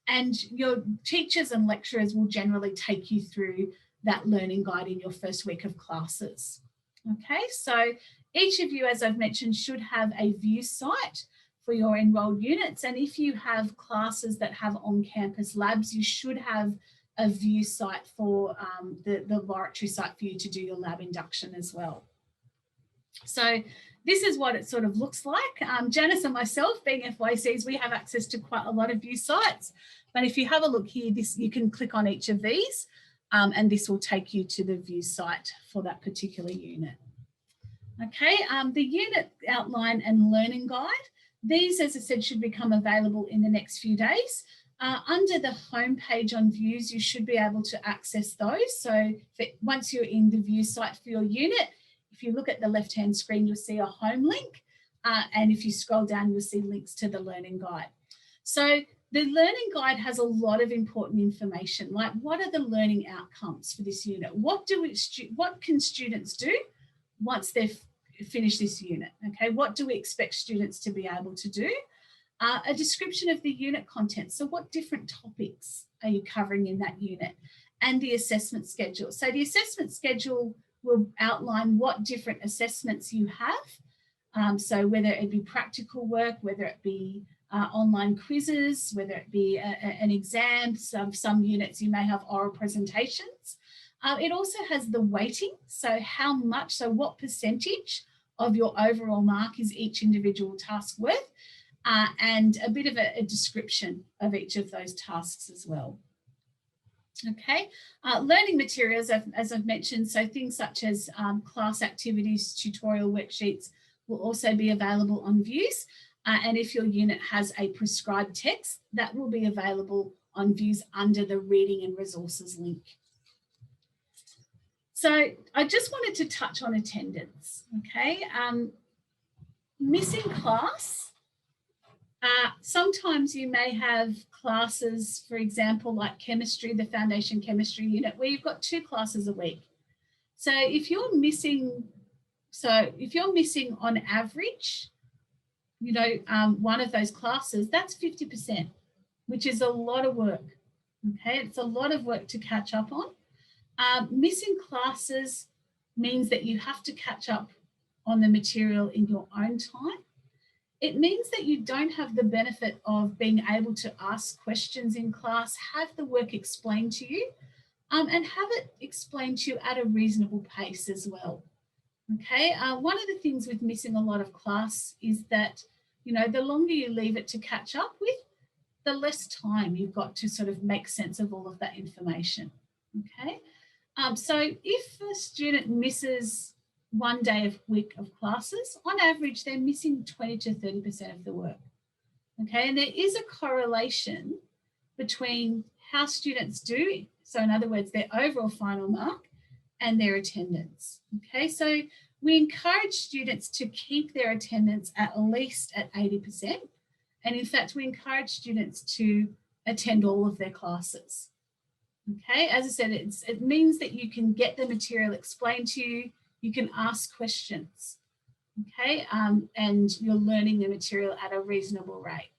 And your teachers and lecturers will generally take you through that learning guide in your first week of classes. Okay, so each of you, as I've mentioned, should have a view site for your enrolled units. And if you have classes that have on-campus labs, you should have a view site for the laboratory site for you to do your lab induction as well. So this is what it sort of looks like. Janice and myself, being FYCs, we have access to quite a lot of view sites. But if you have a look here, you can click on each of these and this will take you to the view site for that particular unit. Okay, the unit outline and learning guide. These, as I said, should become available in the next few days. Under the home page on views, you should be able to access those. So once you're in the view site for your unit, if you look at the left-hand screen, you'll see a home link. And if you scroll down, you'll see links to the learning guide. So the learning guide has a lot of important information, like what are the learning outcomes for this unit? What can students do once they've finished this unit? Okay, what do we expect students to be able to do? A description of the unit content. So what different topics are you covering in that unit? And the assessment schedule. So the assessment schedule will outline what different assessments you have. So whether it be practical work, whether it be online quizzes, whether it be an exam, some units you may have oral presentations. It also has the weighting, so what percentage of your overall mark is each individual task worth, and a bit of a description of each of those tasks as well. Okay, learning materials, as I've mentioned, so things such as class activities, tutorial worksheets will also be available on views. And if your unit has a prescribed text, that will be available on views under the reading and resources link. So I just wanted to touch on attendance, okay? Missing class. Sometimes you may have classes, for example, like chemistry, the foundation chemistry unit, where you've got 2 classes a week. So if you're missing on average, one of those classes, that's 50%, which is a lot of work. Okay, it's a lot of work to catch up on. Missing classes means that you have to catch up on the material in your own time. It means that you don't have the benefit of being able to ask questions in class, have the work explained to you, and have it explained to you at a reasonable pace as well. Okay, one of the things with missing a lot of class is that, the longer you leave it to catch up with, the less time you've got to sort of make sense of all of that information. Okay, so if a student misses one day a week of classes, on average, they're missing 20 to 30% of the work. Okay, and there is a correlation between how students do, so in other words, their overall final mark and their attendance. Okay, so we encourage students to keep their attendance at least at 80%. And in fact, we encourage students to attend all of their classes. Okay, as I said, it means that you can get the material explained to you, you can ask questions, okay, and you're learning the material at a reasonable rate.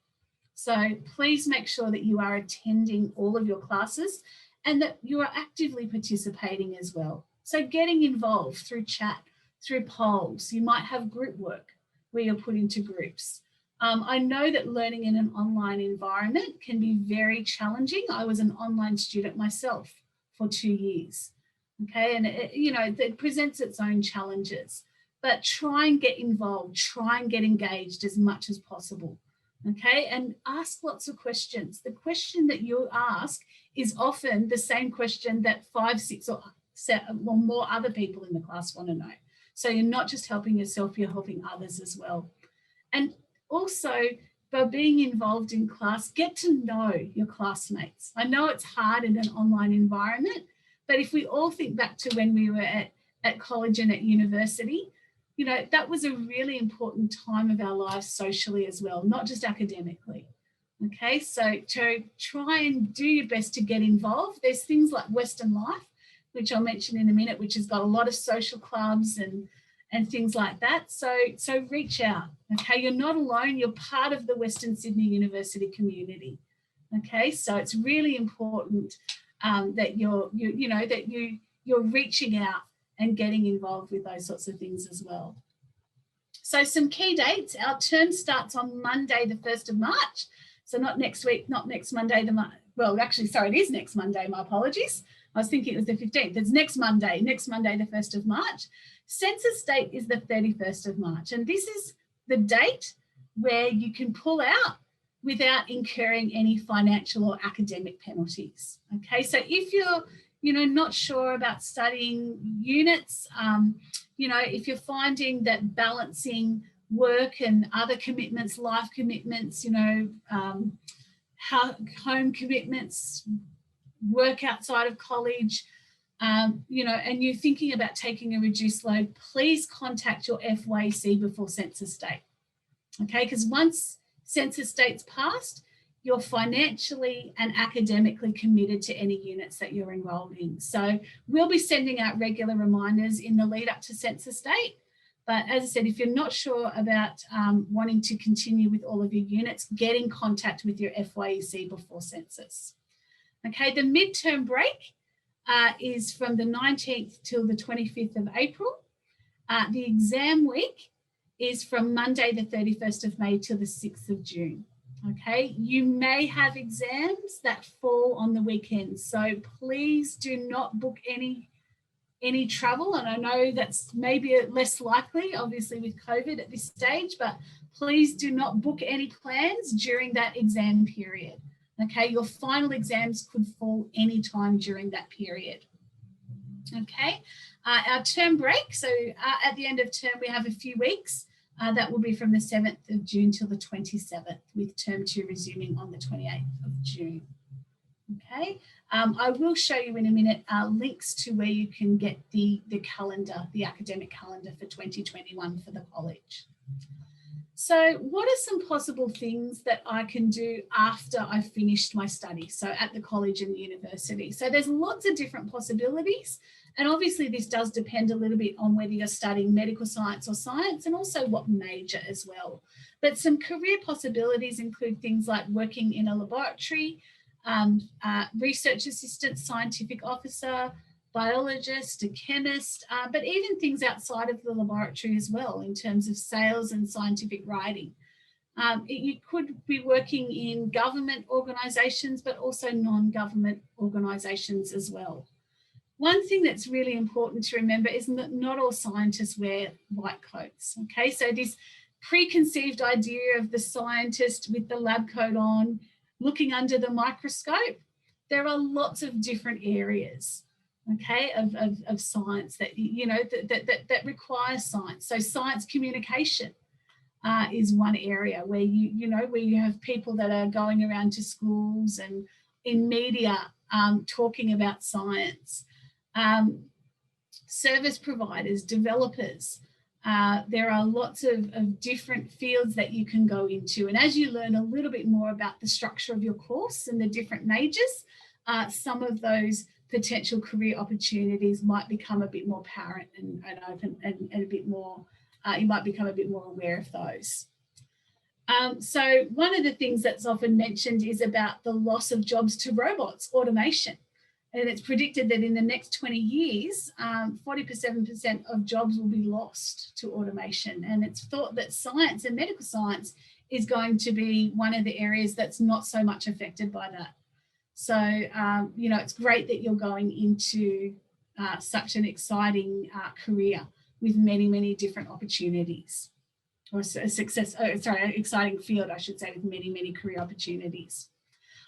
So please make sure that you are attending all of your classes and that you are actively participating as well. So getting involved through chat, through polls, you might have group work where you're put into groups. I know that learning in an online environment can be very challenging. I was an online student myself for 2 years, okay, and it presents its own challenges, but try and get involved, try and get engaged as much as possible. Okay, and ask lots of questions. The question that you ask is often the same question that 5, 6 or 7 or more other people in the class want to know. So you're not just helping yourself, you're helping others as well. And also, by being involved in class, get to know your classmates. I know it's hard in an online environment, but if we all think back to when we were at college and at university, that was a really important time of our lives socially as well, not just academically. Okay, so to try and do your best to get involved. There's things like Western Life, which I'll mention in a minute, which has got a lot of social clubs and things like that. So reach out. Okay, you're not alone. You're part of the Western Sydney University community. Okay, so it's really important that you're reaching out and getting involved with those sorts of things as well. So some key dates. Our term starts on Monday, the 1st of March. So not next week, not next Monday. It is next Monday. My apologies. I was thinking it was the 15th. It's next Monday, the 1st of March. Census date is the 31st of March. And this is the date where you can pull out without incurring any financial or academic penalties. Okay, so if you're not sure about studying units, if you're finding that balancing work and other commitments, life commitments, home commitments, work outside of college, and you're thinking about taking a reduced load, please contact your FYEC before census date. Okay, because once census date's passed, you're financially and academically committed to any units that you're enrolled in. So we'll be sending out regular reminders in the lead up to census date. But as I said, if you're not sure about wanting to continue with all of your units, get in contact with your FYEC before census. Okay, the midterm break is from the 19th till the 25th of April. The exam week is from Monday, the 31st of May till the 6th of June. Okay, you may have exams that fall on the weekend, so please do not book any travel. And I know that's maybe less likely, obviously, with COVID at this stage, but please do not book any plans during that exam period. Okay, your final exams could fall anytime during that period. Okay, our term break, so at the end of term we have a few weeks. That will be from the 7th of June till the 27th, with term 2 resuming on the 28th of June. Okay, I will show you in a minute links to where you can get the calendar, the academic calendar for 2021 for the college. So what are some possible things that I can do after I've finished my study, so at the college and the university? So there's lots of different possibilities. And obviously this does depend a little bit on whether you're studying medical science or science, and also what major as well. But some career possibilities include things like working in a laboratory, research assistant, scientific officer, biologist, a chemist, but even things outside of the laboratory as well in terms of sales and scientific writing. You could be working in government organisations, but also non-government organisations as well. One thing that's really important to remember is that not all scientists wear white coats, okay? So this preconceived idea of the scientist with the lab coat on, looking under the microscope, there are lots of different areas, okay, of science that, you know, that require science. So science communication is one area where where you have people that are going around to schools and in media talking about science. Service providers, developers, there are lots of different fields that you can go into. And as you learn a little bit more about the structure of your course and the different majors, some of those potential career opportunities might become a bit more apparent and open and a bit more, you might become a bit more aware of those. So one of the things that's often mentioned is about the loss of jobs to robots, automation. And it's predicted that in the next 20 years, 47% of jobs will be lost to automation. And it's thought that science and medical science is going to be one of the areas that's not so much affected by that. So, it's great that you're going into such an exciting career with many, many different opportunities, or exciting field, I should say, with many, many career opportunities.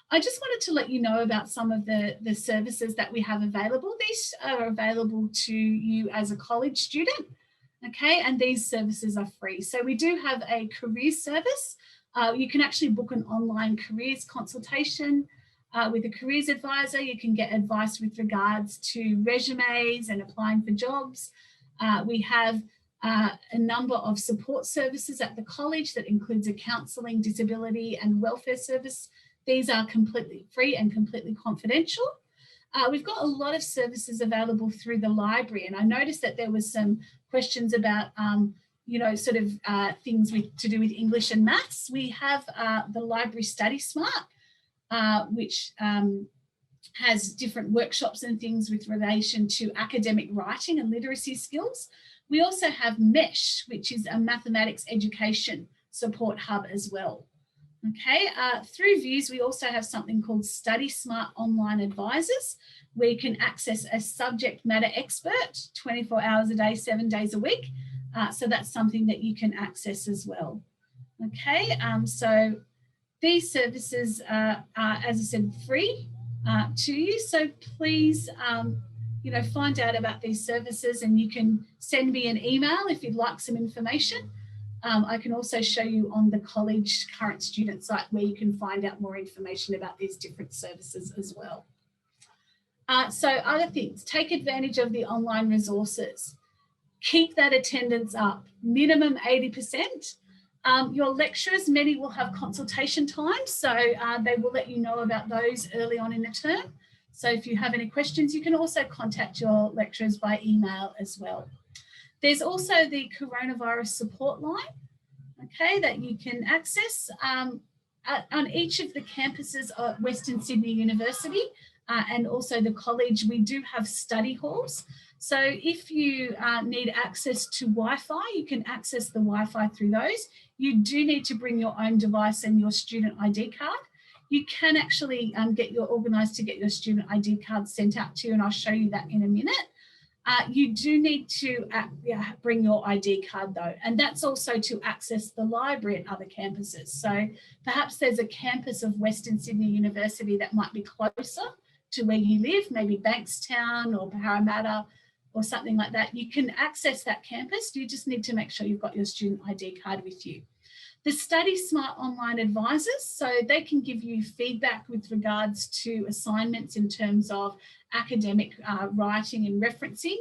I just wanted to let you know about some of the services that we have available. These are available to you as a college student, okay? And these services are free. So we do have a careers service. You can actually book an online careers consultation with a careers advisor. You can get advice with regards to resumes and applying for jobs. We have a number of support services at the college that includes a counselling, disability and welfare service. These are completely free and completely confidential. We've got a lot of services available through the library, and I noticed that there was some questions about, things to do with English and maths. We have the Library Study Smart, which has different workshops and things with relation to academic writing and literacy skills. We also have MESH, which is a mathematics education support hub as well. Okay, through Views, we also have something called Study Smart Online Advisors, where you can access a subject matter expert 24 hours a day, 7 days a week. So that's something that you can access as well. Okay, so these services are, as I said, free to you. So please, find out about these services, and you can send me an email if you'd like some information. I can also show you on the college current student site where you can find out more information about these different services as well. So other things, take advantage of the online resources. Keep that attendance up, minimum 80%. Your lecturers, many will have consultation times, so they will let you know about those early on in the term. So if you have any questions, you can also contact your lecturers by email as well. There's also the coronavirus support line, okay, that you can access on each of the campuses at Western Sydney University and also the college. We do have study halls. So if you need access to Wi-Fi, you can access the Wi-Fi through those. You do need to bring your own device and your student ID card. You can actually get organised to get your student ID card sent out to you, and I'll show you that in a minute. You do need to bring your ID card though, and that's also to access the library at other campuses. So perhaps there's a campus of Western Sydney University that might be closer to where you live, maybe Bankstown or Parramatta or something like that. You can access that campus. You just need to make sure you've got your student ID card with you. The Study Smart Online Advisors, so they can give you feedback with regards to assignments in terms of academic writing and referencing.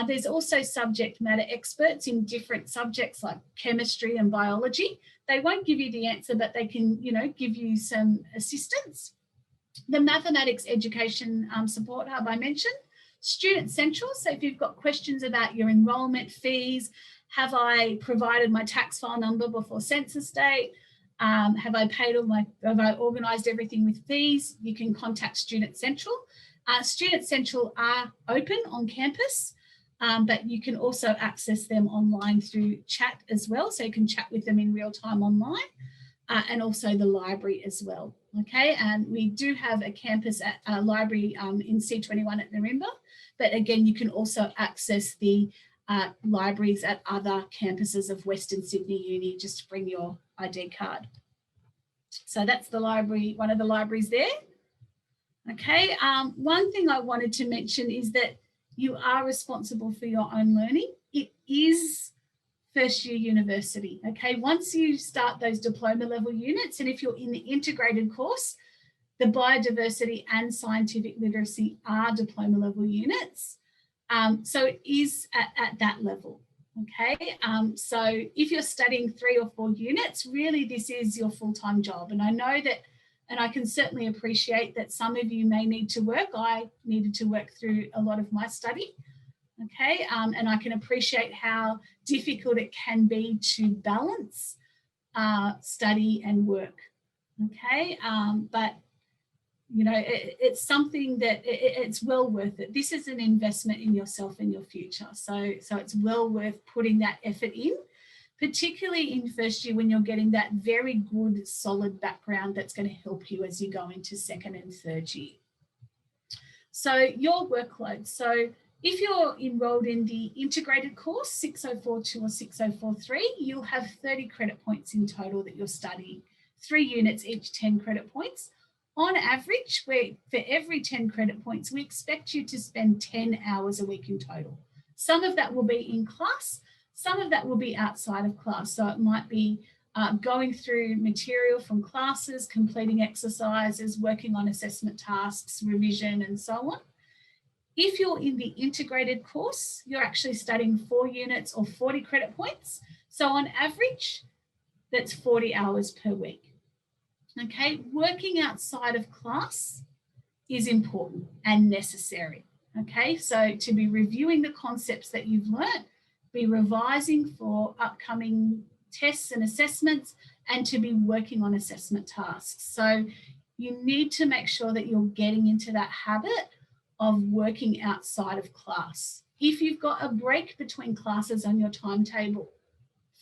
There's also subject matter experts in different subjects like chemistry and biology. They won't give you the answer, but they can, give you some assistance. The Mathematics Education Support Hub I mentioned. Student Central, so if you've got questions about your enrolment fees, have I provided my tax file number before census date? Have I organised everything with fees? You can contact Student Central. Student Central are open on campus, but you can also access them online through chat as well. So you can chat with them in real time online, and also the library as well. Okay, and we do have a campus at a library in C21 at Nirimba. But again, you can also access the libraries at other campuses of Western Sydney Uni, just to bring your ID card. So that's the library, one of the libraries there. Okay, one thing I wanted to mention is that you are responsible for your own learning. It is first year university, okay? Once you start those diploma level units, and if you're in the integrated course, the biodiversity and scientific literacy are diploma level units. So it is at that level, okay? So if you're studying 3 or 4 units, really this is your full-time job. And I know that, and I can certainly appreciate that some of you may need to work. I needed to work through a lot of my study, okay? And I can appreciate how difficult it can be to balance study and work, okay? But you know, it's something that it's well worth it. This is an investment in yourself and your future. So it's well worth putting that effort in, particularly in first year when you're getting that very good, solid background that's going to help you as you go into second and third year. So your workload. So if you're enrolled in the integrated course, 6042 or 6043, you'll have 30 credit points in total that you're studying, 3 units, each 10 credit points. On average, for every 10 credit points, we expect you to spend 10 hours a week in total. Some of that will be in class, some of that will be outside of class. So it might be going through material from classes, completing exercises, working on assessment tasks, revision, and so on. If you're in the integrated course, you're actually studying 4 units or 40 credit points. So on average, that's 40 hours per week. Okay, working outside of class is important and necessary. Okay, so to be reviewing the concepts that you've learnt, be revising for upcoming tests and assessments, and to be working on assessment tasks. So you need to make sure that you're getting into that habit of working outside of class. If you've got a break between classes on your timetable,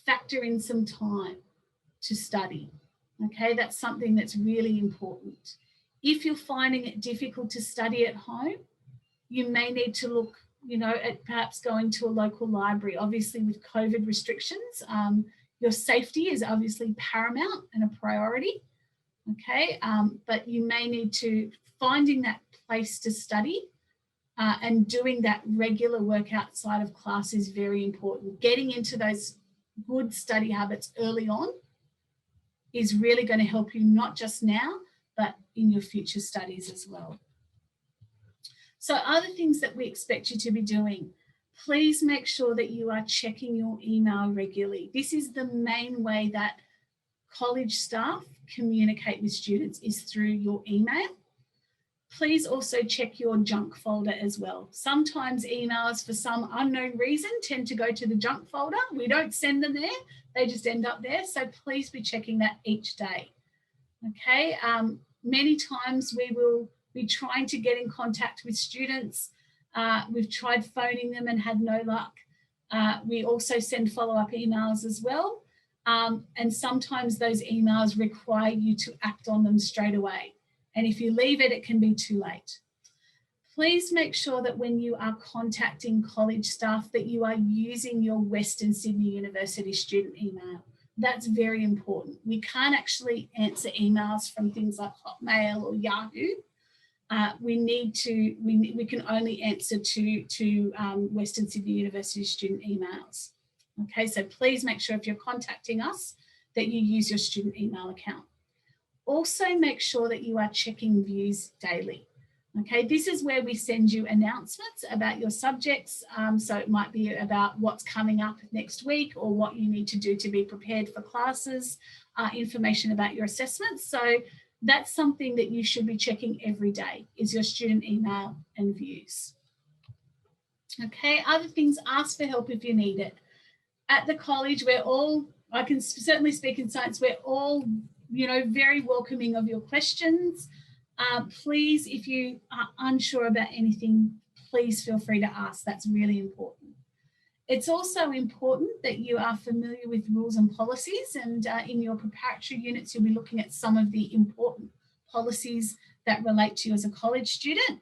factor in some time to study. Okay, that's something that's really important. If you're finding it difficult to study at home, you may need to look, you know, at perhaps going to a local library. Obviously, with COVID restrictions, your safety is obviously paramount and a priority. Okay, but you may need to finding that place to study and doing that regular work outside of class is very important. Getting into those good study habits early on is really going to help you not just now, but in your future studies as well. So other things that we expect you to be doing, please make sure that you are checking your email regularly. This is the main way that college staff communicate with students is through your email. Please also check your junk folder as well. Sometimes emails for some unknown reason tend to go to the junk folder. We don't send them there, they just end up there. So please be checking that each day. Okay, many times we will be trying to get in contact with students. We've tried phoning them and had no luck. We also send follow-up emails as well. And sometimes those emails require you to act on them straight away. And if you leave it, it can be too late. Please make sure that when you are contacting college staff that you are using your Western Sydney University student email. That's very important. We can't actually answer emails from things like Hotmail or Yahoo. We can only answer to Western Sydney University student emails. Okay, so please make sure if you're contacting us that you use your student email account. Also make sure that you are checking views daily. Okay, this is where we send you announcements about your subjects. So it might be about what's coming up next week or what you need to do to be prepared for classes, information about your assessments. So that's something that you should be checking every day is your student email and views. Okay, other things, ask for help if you need it. At the college, I can certainly speak in science, we're all, you know, very welcoming of your questions. Please, if you are unsure about anything, please feel free to ask. That's really important. It's also important that you are familiar with rules and policies, and in your preparatory units, you'll be looking at some of the important policies that relate to you as a college student.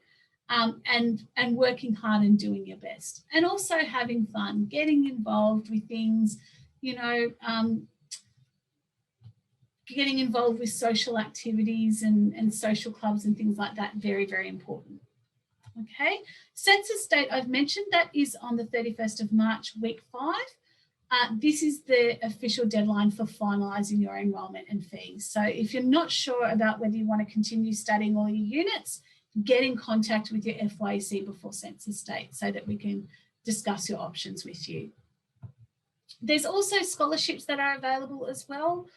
and working hard and doing your best. And also having fun, getting involved with things, you know, getting involved with social activities and social clubs and things like that, very, very important. Okay, census date I've mentioned, that is on the 31st of March, week 5. This is the official deadline for finalising your enrolment and fees. So if you're not sure about whether you want to continue studying all your units, get in contact with your FYEC before census date so that we can discuss your options with you. There's also scholarships that are available as well.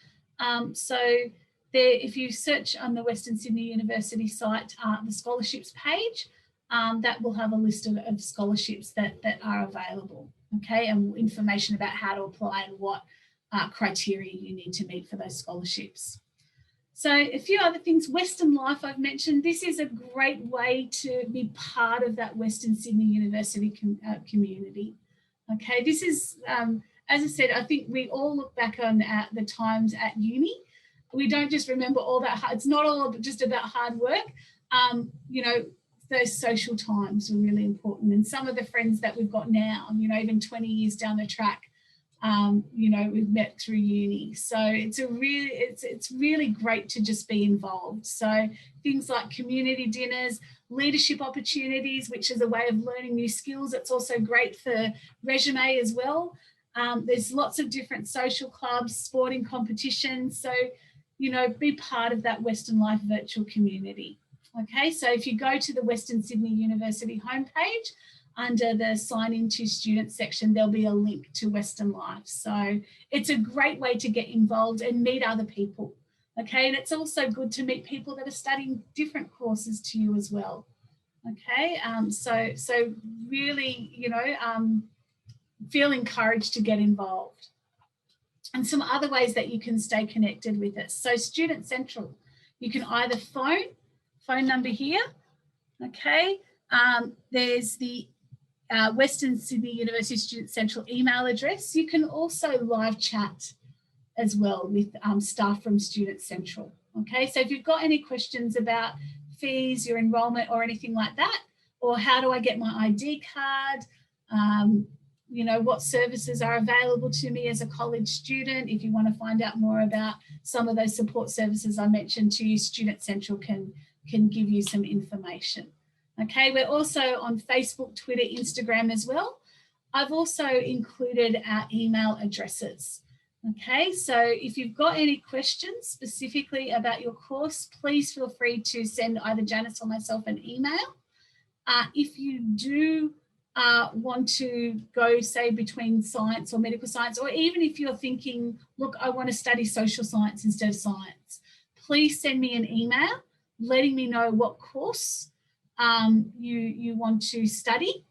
If you search on the Western Sydney University site, the scholarships page, that will have a list of scholarships that are available, okay, and information about how to apply and what criteria you need to meet for those scholarships. So a few other things, Western Life I've mentioned, this is a great way to be part of that Western Sydney University community. Okay, this is, as I said, I think we all look back on the times at uni. We don't just remember all that, it's not all just about hard work. You know, those social times were really important. And some of the friends that we've got now, you know, even 20 years down the track, you know, we've met through uni. So it's really great to just be involved. So things like community dinners, leadership opportunities, which is a way of learning new skills. It's also great for resume as well. There's lots of different social clubs, sporting competitions. So, you know, be part of that Western Life virtual community. Okay, so if you go to the Western Sydney University homepage, under the sign into students section, there'll be a link to Western Life. So it's a great way to get involved and meet other people. Okay, and it's also good to meet people that are studying different courses to you as well. Okay, so really, you know, feel encouraged to get involved. And some other ways that you can stay connected with us. So Student Central, you can either phone number here, okay, there's the Western Sydney University Student Central email address. You can also live chat as well with staff from Student Central. Okay, so if you've got any questions about fees, your enrolment or anything like that, or how do I get my ID card, you know, what services are available to me as a college student, if you want to find out more about some of those support services I mentioned to you, Student Central can give you some information. Okay, we're also on Facebook, Twitter, Instagram as well. I've also included our email addresses. Okay, so if you've got any questions specifically about your course, please feel free to send either Janice or myself an email. If you do want to go, say, between science or medical science, or even if you're thinking, look, I want to study social science instead of science, please send me an email letting me know what course you want to study,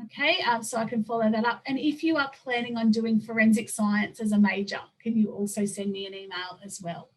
okay, so I can follow that up. And if you are planning on doing forensic science as a major, can you also send me an email as well?